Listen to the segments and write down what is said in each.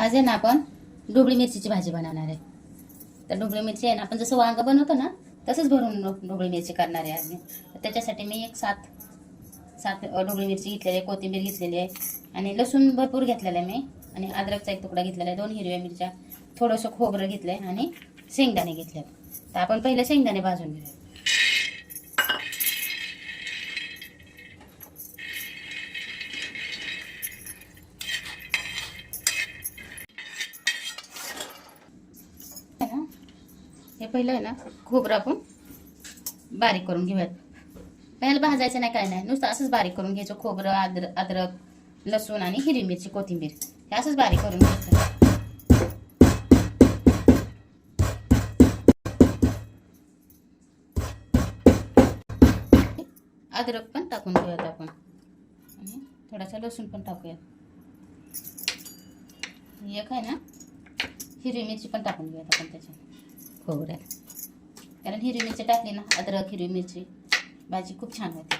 आज आहे ना आपण ढोबळी मिरचीची भाजी बनवणार आहे. तर ढोबळी मिरची आहे ना आपण जसं वांग बनवतो ना तसंच भरून ढोबळी मिरची करणार आहे आज मी. तर त्याच्यासाठी मी एक सात सात ढोबळी मिरची घेतलेली आहे, कोथिंबीर घेतलेली आहे आणि लसूण भरपूर घेतलेला आहे मी आणि अद्रकचा एक तुकडा घेतलेला आहे, 2 हिरव्या मिरच्या, थोडंसं खोबरं घेतलं आहे आणि शेंगदाणे घेतले. तर आपण पहिले शेंगदाणे भाजून घेऊया. हे पहिलं आहे ना खोबरं आपण बारीक करून घेऊयात. पहिलं भाजायचं नाही, काय नाही, नुसतं असंच बारीक करून घ्यायचं. खोबरं, अद्रक, लसूण आणि हिरवी मिरची, कोथिंबीर हे असंच बारीक करून घ्यायचं. अद्रक पण टाकून घेऊयात आपण आणि थोडासा लसूण पण टाकूयात. एक आहे ना हिरवी मिरची पण टाकून घेऊयात आपण त्याच्यात खोबऱ्यात, कारण हिरवी मिरची टाकली ना, अद्रक हिरवी मिरची भाजी खूप छान होते.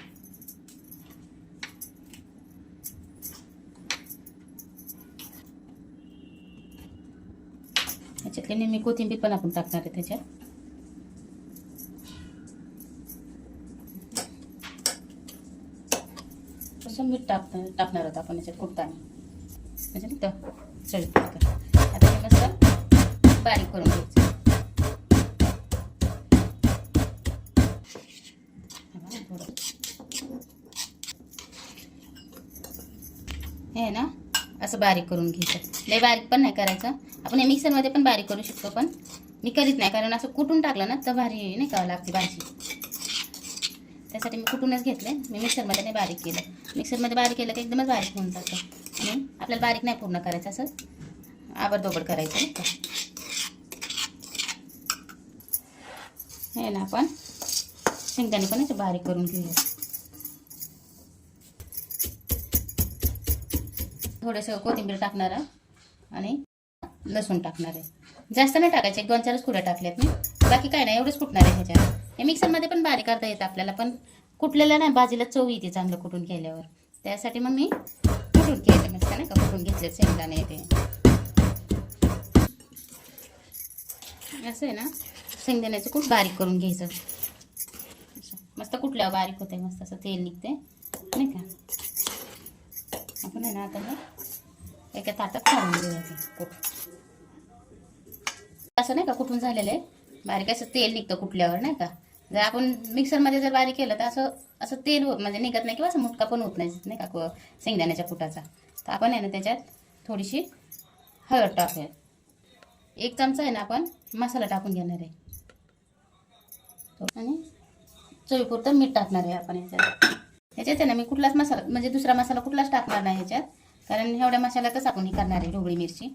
ह्याच्यातली नेहमी कोथिंबीर पण आपण टाकणार आहे त्याच्यात. तसं मीठ टाकणार आहोत आपण याच्यात कुटताना, म्हणजे तर चवीत. आता हे मस्त बारीक करून घ्यायचं. हे ना असं बारीक करून घ्यायचं. लय बारीक पण नाही करायचं, आपण हे मिक्सरमध्ये पण बारीक करू शकतो, पण मी करीत नाही, कारण असं कुटून टाकलं ना तर भारी नाही का लागते भाजी. त्यासाठी मी कुटूनच घेतले, मी मिक्सरमध्ये नाही बारीक केलं. मिक्सरमध्ये बारीक केलं की एकदमच बारीक होऊन जातं आणि आपल्याला बारीक नाही पूर्ण करायचं, असं आबडधोबड करायचं नाही का. हे ना आपण शेंगदाणे पण असं बारीक करून घेऊया. थोडंसं कोथिंबीर टाकणार आहे आणि लसूण टाकणार आहे. जास्त नाही टाकायचे, 1-2-4 कुड्या टाकल्यात मी, बाकी काय नाही, एवढंच कुटणार आहे ह्याच्यात. हे मिक्सरमध्ये पण बारीक करता येतं आपल्याला, पण कुटलेलं नाही भाजीला चव येते चांगलं कुटून केल्यावर. त्यासाठी मग मी कुटून घ्यायचं मस्त नाही का, कुटून घेतले शेंगदाणे येते असं आहे ना. शेंगदाण्याचं कूट बारीक करून घ्यायचं, मस्त कुटल्यावर बारीक होते, मस्त असं तेल निघते नाही का. आपण आहे ना आता हे एका ताटात काढून घेऊयाचं कूट. असं नाही का कुठून झालेलं आहे बारीक, असं तेल निघतं कुठल्यावर नाही का. जर आपण मिक्सरमध्ये जर बारीक केलं तर असं असं तेल म्हणजे निघत नाही, किंवा असं मुटका पण होत नाही का शेंगदाण्याच्या कुटाचा. तर आपण आहे ना त्याच्यात थोडीशी हळद टाकूया. 1 चमचा आहे ना आपण मसाला टाकून घेणार आहे आणि चवीपुरतं मीठ टाकणार आहे आपण ह्याच्यात. ह्याच्यात आहे ना मी कुठलाच मसाला म्हणजे दुसरा मसाला कुठलाच टाकणार नाही ह्याच्यात, कारण एवढ्या मसाल्यातच आपण ही करणार आहे ढोबळी मिरची.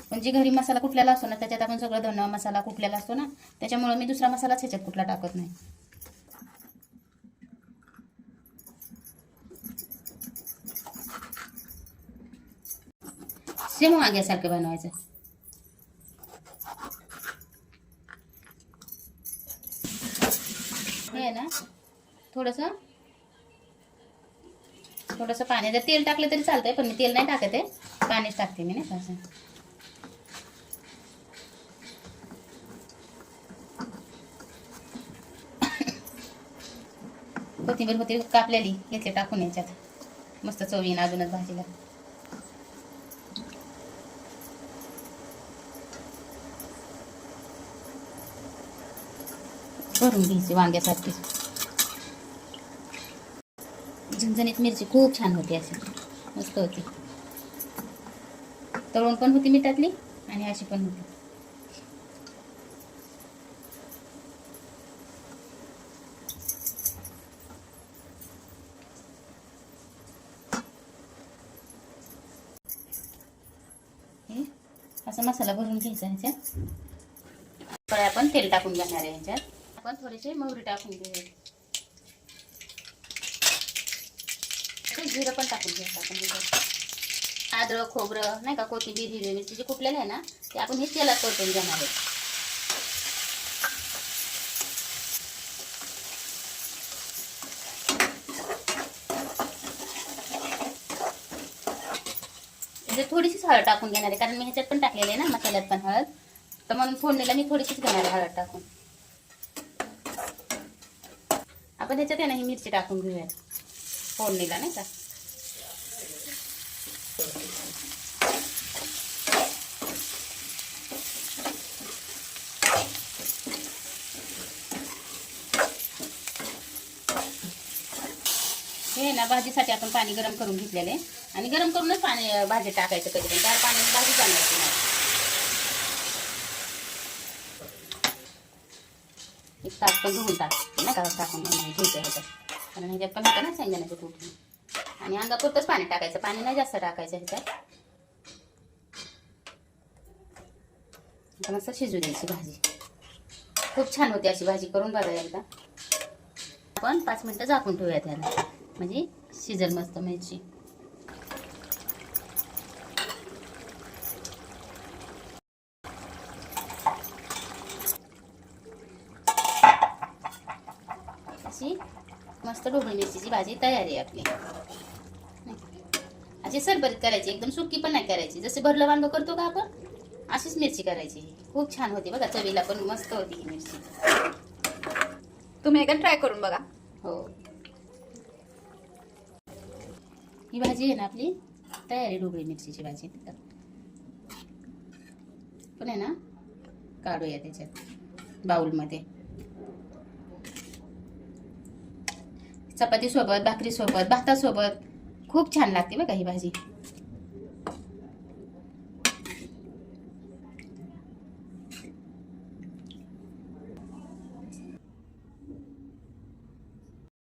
पण जे घरी मसाला कुठलेला असतो ना त्याच्यात आपण सगळं धना मसाला कुठलेला असतो ना, त्याच्यामुळे मी दुसरा मसालाच ह्याच्यात कुठला टाकत नाही. सेम वांग्यासारखं बनवायचं. हे ना थोडंसं पाणी, जर तेल टाकलं तरी चालतंय, पण मी तेल नाही टाकत आहे, पाणीच टाकते मी नाही का. असं कोथिंबीर होती कापलेली घेतली टाकून याच्यात, मस्त चव येईन अजूनच भाजीला. भरून घ्यायची वांग्यासारखी. झणझणीत मिरची खूप छान होती, अशी मस्त होती. तळून पण होती मिठातली आणि अशी पण होती. हे असा मसाला भरून घ्यायचा ह्याच्यात. पण आपण तेल टाकून घेणार आहे ह्याच्यात. आपण थोडीशी मोहरी टाकून घेऊया, जिरं पण टाकून घ्यायचं आपण ह्याच्यात. अद्रक, खोबरं नाही का, कोथिंबीर, हिरवी मिरची जे कुठलेलं आहे ना ते आपण हे तेलात परतून घेणार आहे. म्हणजे थोडीशीच हळद टाकून घेणार आहे, कारण मी ह्याच्यात पण टाकलेली आहे ना मसाल्यात पण हळद, तर म्हणून फोडणीला मी थोडीशीच घेणार आहे हळद टाकून. आपण ह्याच्यात आहे ना ही मिरची टाकून घेऊयात फोडणीला, नाही का. हे ना भाजीसाठी आपण पाणी गरम करून घेतलेले आहे, आणि गरम करूनच पाणी भाजी टाकायचं कधी पण, त्या पाण्यात भाजी जाणार नाही. एक तास पण धुवून नाही का टाकून घ्यायचं ह्याच्यात, कारण ह्याच्यात पण होतं ना शेंगदाण्याचं कूट, आणि अंगापुरतंच पाणी टाकायचं, पाणी नाही जास्त टाकायचं ह्याच्यात. मस्त शिजू द्यायची भाजी, खूप छान होती अशी भाजी, करून बघा एकदा. आपण 5 मिनिटं झाकून ठेवूया त्याला, म्हणजे शिजल मस्त मिरची. अशी मस्त ढोबळी मिरचीची भाजी तयारी आहे आपली. अशी सरबरीत करायची, एकदम सुकी पण नाही करायची, जसे भरलं वांग करतो का आपण अशीच मिरची करायची. खूप छान होती बघा, चवीला पण मस्त होती ही मिरची. तुम्ही एकदा ट्राय करून बघा. हो, ही भाजी आहे ना आपली तयारी, ढोबळी मिरचीची भाजी. पण आहे ना काढूया त्याच्यात बाउलमध्ये. चपाती सोबत, भाकरी सोबत, भातासोबत खूप छान लागते बघा ही भाजी.